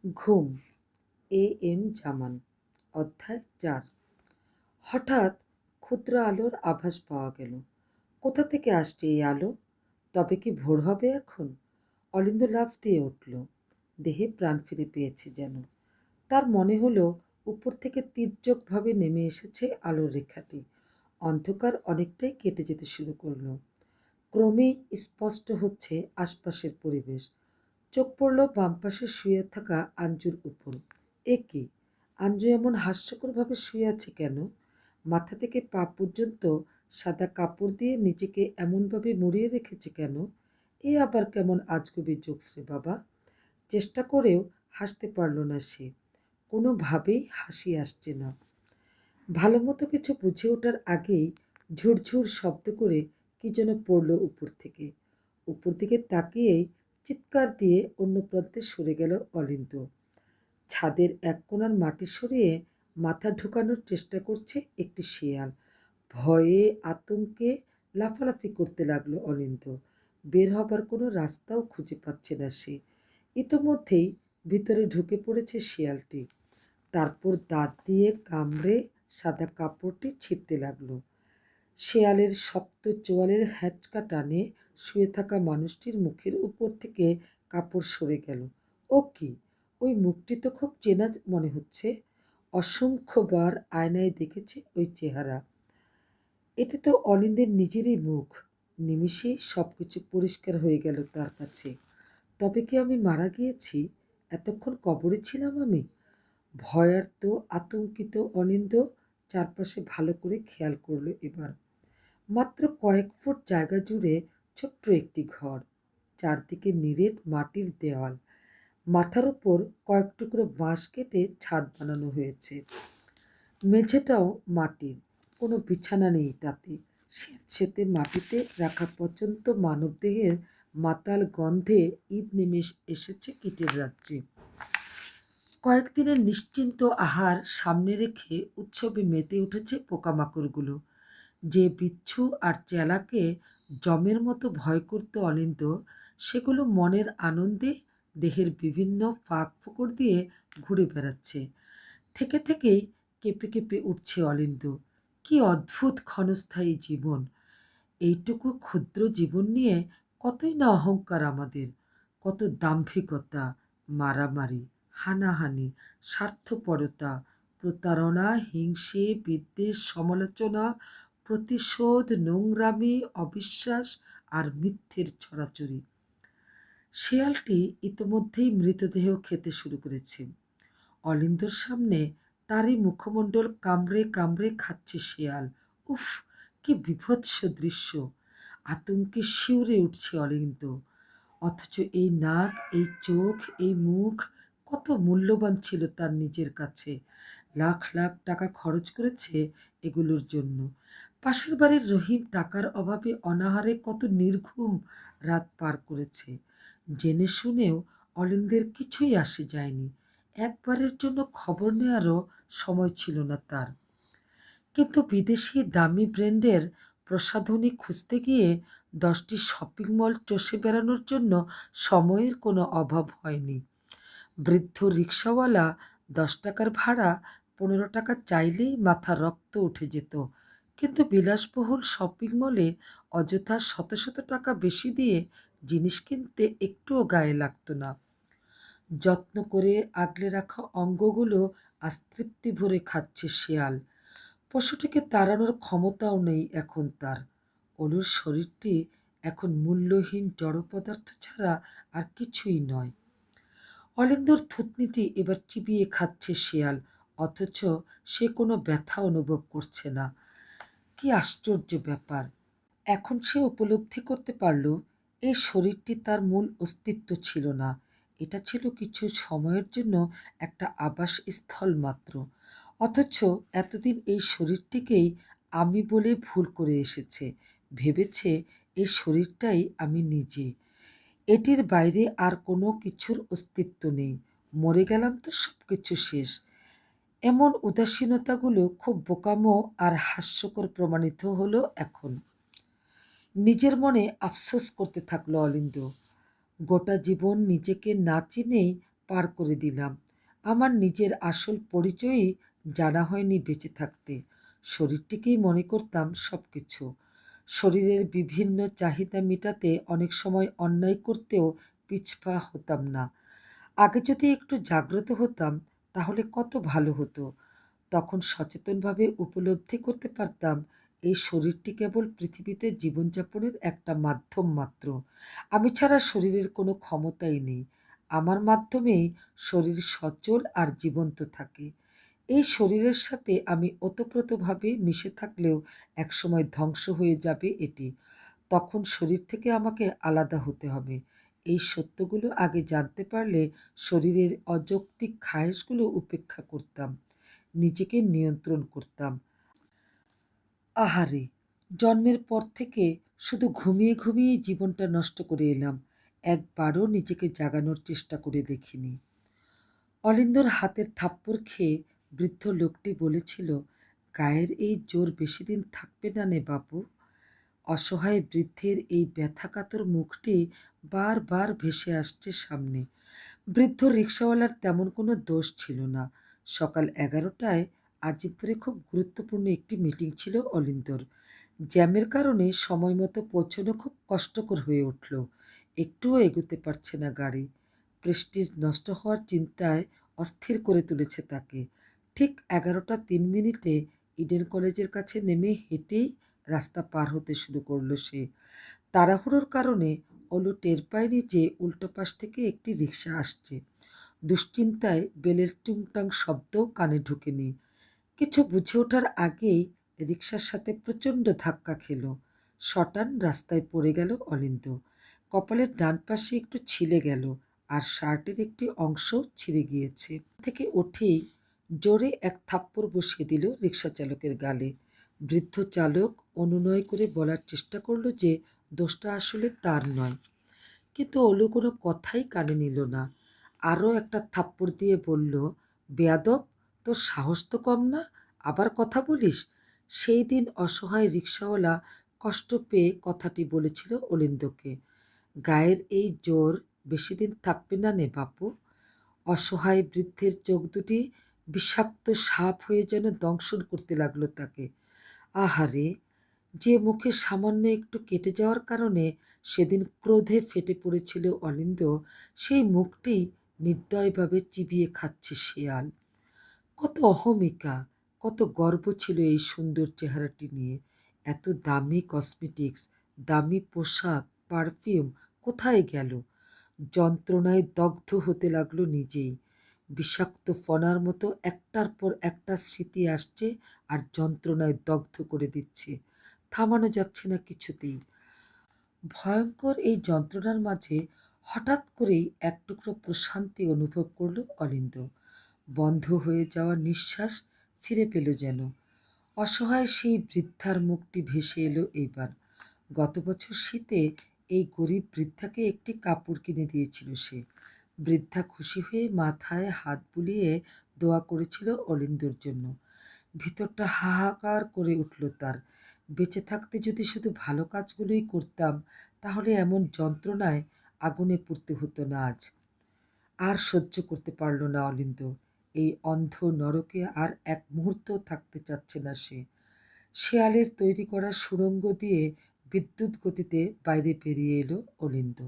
ঘুম। এম জামান। অধ্যায় ৪। হঠাৎ ক্ষুদ্র আলোর আভাস পাওয়া গেল। কোথা থেকে আসছে এই আলো? তবে কি ভোর হবে এখন? অলিন্দ লাফ দিয়ে উঠল। দেহে প্রাণ ফিরে পেয়েছে যেন। তার মনে হলো উপর থেকে তীর্যকভাবে নেমে এসেছে আলোর রেখাটি। অন্ধকার অনেকটাই কেটে যেতে শুরু করল। ক্রমেই স্পষ্ট হচ্ছে আশপাশের পরিবেশ। চোখ পড়ল বাম পাশে শুয়ে থাকা আঞ্জুর উপর। এ কি? আঞ্জু এমন হাস্যকরভাবে শুয়ে আছে কেন? মাথা থেকে পা পর্যন্ত সাদা কাপড় দিয়ে নিজেকে এমনভাবে মুড়িয়ে রেখেছে কেন? এ আবার কেমন আজগুবি জোকস রে বাবা! চেষ্টা করেও হাসতে পারল না সে। কোনোভাবেই হাসি আসছে না। ভালো মতো কিছু বুঝে ওঠার আগেই ঝুরঝুর শব্দ করে কি যেন পড়ল উপর থেকে। উপর দিকে তাকিয়েই চিৎকার দিয়ে অন্য প্রান্তে সরে গেল অলিন্দ। ছাদের এক কোণার মাটি সরিয়ে মাথা ঢুকানোর চেষ্টা করছে একটি শেয়াল। ভয়ে আতঙ্কে লাফালাফি করতে লাগলো অলিন্দ। বের হবার কোনো রাস্তাও খুঁজে পাচ্ছে না সে। ইতোমধ্যেই ভিতরে ঢুকে পড়েছে শেয়ালটি। তারপর দাঁত দিয়ে কামড়ে সাদা কাপড়টি ছিঁড়তে লাগলো। শেয়ালের শক্ত চোয়ালের হ্যাঁচকা টানে শুয়ে থাকা মানুষটির মুখের উপর থেকে কাপড় সরে গেল। ও কি! ওই মুখটি তো খুব চেনা মনে হচ্ছে। অসংখ্যবার আয়নায় দেখেছে ওই চেহারা। এটা তো অলিন্দের নিজেরই মুখ। নিমিষেই সব কিছু পরিষ্কার হয়ে গেল তার কাছে। তবে কি আমি মারা গিয়েছি? এতক্ষণ কবরে ছিলাম আমি? ভয়ার্ত আতঙ্কিত অনিন্দ চারপাশে ভালো করে খেয়াল করল এবার। মাত্র কয়েক ফুট জায়গা জুড়ে ছোট্ট একটি ঘর। চারদিকে নিরেট মাটির দেওয়াল। মাথার উপর কয়েক টুকরো বাঁশ কেটে ছাদ বানানো হয়েছে। মেঝেটাও মাটির। কোনো বিছানা নেই তাতে। স্যাঁতসেঁতে মাটিতে রাখা পচন্ত মানবদেহের মাতাল গন্ধে ঈদ নেমে এসেছে কীটের রাজ্যে। কয়েকদিনের নিশ্চিন্ত আহার সামনে রেখে উৎসবে মেতে উঠেছে পোকামাকড়গুলো। যে বিচ্ছু আর চেলাকে যমের মতো ভয় করত অলিন্দ, সেগুলো মনের আনন্দে দেহের বিভিন্ন ফাঁক ফোকর দিয়ে ঘুরে বেড়াচ্ছে। থেকে থেকেই কেঁপে কেঁপে উঠছে অলিন্দ। কি অদ্ভুত ক্ষণস্থায়ী জীবন! এইটুকু ক্ষুদ্র জীবন নিয়ে কতই না অহংকার আমাদের, কত দাম্ভিকতা, মারামারি, হানাহানি, স্বার্থপরতা, প্রতারণা, হিংসে, বিদ্বেষ, সমালোচনা, প্রতিশোধ, নোংরামি, অবিশ্বাস আর মিথ্যের ছড়াছড়ি। শেয়ালটি ইতোমধ্যেই মৃতদেহ খেতে শুরু করেছে। অলিন্দর সামনে তারই মুখমণ্ডল কামড়ে কামড়ে খাচ্ছে শেয়াল। উফ, কি বীভৎস দৃশ্য! আতঙ্কে শিউরে উঠছে অলিন্দ। অথচ এই নাক, এই চোখ, এই মুখ কত মূল্যবান ছিল তার নিজের কাছে। লাখ লাখ টাকা খরচ করেছে এগুলোর জন্য। পাশের বাড়ির রহিম টাকার অভাবে অনাহারে কত নির্ঘুম রাত পার করেছে। জেনে শুনেও অলিন্দের কিছুই আসে যায়নি। একবারের জন্য খবর নেওয়ারও সময় ছিল না তার। কিন্তু বিদেশি দামি ব্র্যান্ডের প্রসাধনী খুঁজতে গিয়ে 10টি শপিং মল চষে বেড়ানোর জন্য সময়ের কোনো অভাব হয়নি। বৃদ্ধ রিকশাওয়ালা 10 টাকার ভাড়া 15 টাকা চাইলেই মাথা রক্ত উঠে যেত। কিন্তু বিলাসবহুল শপিং মলে অযথা শত শত টাকা বেশি দিয়ে জিনিস কিনতে একটুও গায়ে লাগতো না। যত্ন করে আগলে রাখা অঙ্গগুলো আজ তৃপ্তি ভরে খাচ্ছে শেয়াল। পশুটিকে তাড়ানোর ক্ষমতাও নেই এখন তার। অলুর শরীরটি এখন মূল্যহীন জড় পদার্থ ছাড়া আর কিছুই নয়। অলিন্দর থুতনিটি এবার চিবিয়ে খাচ্ছে শেয়াল, অথচ সে কোনো ব্যথা অনুভব করছে না। কি আশ্চর্য ব্যাপার! এখন সে উপলব্ধি করতে পারল এই শরীরটি তার মূল অস্তিত্ব ছিল না। এটা ছিল কিছু সময়ের জন্য একটা আবাস স্থল মাত্র। অথচ এতদিন এই শরীরটিকেই আমি বলে ভুল করে এসেছে। ভেবেছে এই শরীরটাই আমি নিজে। এটির বাইরে আর কোনো কিছুর অস্তিত্ব নেই। মরে গেলাম তো সব কিছু শেষ। এমন উদাসীনতাগুলো খুব বোকামো আর হাস্যকর প্রমাণিত হলো এখন। নিজের মনে আফসোস করতে থাকলো অলিন্দ। গোটা জীবন নিজেকে না চিনেই পার করে দিলাম। আমার নিজের আসল পরিচয়ই জানা হয়নি বেঁচে থাকতে। শরীরটিকেই মনে করতাম সব কিছু। শরীরের বিভিন্ন চাহিদা মেটাতে অনেক সময় অন্যায় করতেও পিছপা হতাম না। আগে যদি একটু জাগ্রত হতাম তাহলে কত ভালো হতো। তখন সচেতনভাবে উপলব্ধি করতে পারতাম এই শরীরটি কেবল পৃথিবীতে জীবনযাপনের একটা মাধ্যম মাত্র। আমি ছাড়া শরীরের কোনো ক্ষমতাই নেই। আমার মাধ্যমেই শরীর সচল আর জীবন্ত থাকে। এই শরীরের সাথে আমি ওতপ্রোতভাবে মিশে থাকলেও একসময় ধ্বংস হয়ে যাবে এটি। তখন শরীর থেকে আমাকে আলাদা হতে হবে। এই সত্যগুলো আগে জানতে পারলে শরীরের অযৌক্তিক খায়েশগুলো উপেক্ষা করতাম। নিজেকে নিয়ন্ত্রণ করতাম। আহারে! জন্মের পর থেকে শুধু ঘুমিয়ে ঘুমিয়েই জীবনটা নষ্ট করে এলাম। একবারও নিজেকে জাগানোর চেষ্টা করে দেখিনি। অলিন্দর হাতের থাপ্পড় খেয়ে বৃদ্ধ লোকটি বলেছিল, গায়ের এই জোর বেশিদিন থাকবে না নে বাপু। অসহায় বৃদ্ধের এই ব্যথাকাতর মুখটি বারবার ভেসে আসছে সামনে। বৃদ্ধ রিকশাওয়ালার তেমন কোনো দোষ ছিল না। সকাল 11টায় আজিমপুরে খুব গুরুত্বপূর্ণ একটি মিটিং ছিল অলিন্দর। জ্যামের কারণে সময় মতো পৌঁছানো খুব কষ্টকর হয়ে উঠল। একটুও এগোতে পারছে না গাড়ি। প্রেস্টিজ নষ্ট হওয়ার চিন্তায় অস্থির করে তুলেছে তাকে। ঠিক 11টা 3 মিনিটে ইডেন কলেজের কাছে নেমে হেঁটেই রাস্তা পার হতে শুরু করলো সে। তাড়াহুড়োর কারণে অলু টের পায়নি যে উল্টো পাশ থেকে একটি রিকশা আসছে। দুশ্চিন্তায় বেলের টুংটাং শব্দও কানে ঢোকেনি। কিছু বুঝে ওঠার আগেই রিকশার সাথে প্রচণ্ড ধাক্কা খেল। সটান রাস্তায় পড়ে গেল অলিন্দ। কপালের ডান পাশে একটু ছিলে গেল আর শার্টের একটি অংশ ছিঁড়ে গিয়েছে। থেকে উঠেই জোরে এক থাপ্পড় বসিয়ে দিল রিকশা চালকের গালে। বৃদ্ধ চালক অনুনয় করে বলার চেষ্টা করল যে দোষটা আসলে তার নয়, কিন্তু অলু কোনো কথাই কানে নিল না। আরও একটা থাপ্পড় দিয়ে বলল, বেয়াদব, তোর সাহস তো কম না, আবার কথা বলিস। সেই দিন অসহায় রিকশাওয়ালা কষ্ট পেয়ে কথাটি বলেছিল অলিন্দকে, গায়ের এই জোর বেশি দিন থাকবে না নে বাপু। অসহায় বৃদ্ধের চোখ দুটি বিষাক্ত সাপ হয়ে যেন দংশন করতে লাগলো তাকে। আহারে! যে মুখে সামান্য একটু কেটে যাওয়ার কারণে সেদিন ক্রোধে ফেটে পড়েছিল অলিন্দ, সেই মুখটি নির্দয়ভাবে চিবিয়ে খাচ্ছে শেয়াল। কত অহমিকা, কত গর্ব ছিল এই সুন্দর চেহারাটি নিয়ে। এত দামি কসমেটিক্স, দামি পোশাক, পারফিউম কোথায় গেল? যন্ত্রণায় দগ্ধ হতে লাগলো নিজেই। বিষাক্ত ফণার মতো একটার পর একটা স্মৃতি আসছে আর যন্ত্রণায় দগ্ধ করে দিচ্ছে। থামানো যাচ্ছে না কিছুতেই। ভয়ঙ্কর এই যন্ত্রণার মাঝে হঠাৎ করেই এক টুকরো প্রশান্তি অনুভব করল অলিন্দ। বন্ধ হয়ে যাওয়া নিঃশ্বাস ফিরে পেল যেন। অসহায় সেই বৃদ্ধার মুখটি ভেসে এলো এইবার। গত বছর শীতে এই গরিব বৃদ্ধাকে একটি কাপড় কিনে দিয়েছিল সে। বৃদ্ধা খুশি হয়ে মাথায় হাত বুলিয়ে দোয়া করেছিল অলিন্দর জন্য। ভিতরটা হাহাকার করে উঠল তার। বেঁচে থাকতে যদি শুধু ভালো কাজগুলোই করতাম তাহলে এমন যন্ত্রণায় আগুনে পুড়তে হতো না আজ। আর সহ্য করতে পারল না অলিন্দ। এই অন্ধ নরকে আর এক মুহূর্ত থাকতে চাচ্ছে না সে। শেয়ালের তৈরি করা সুড়ঙ্গ দিয়ে বিদ্যুৎ গতিতে বাইরে বেরিয়ে এলো অলিন্দ।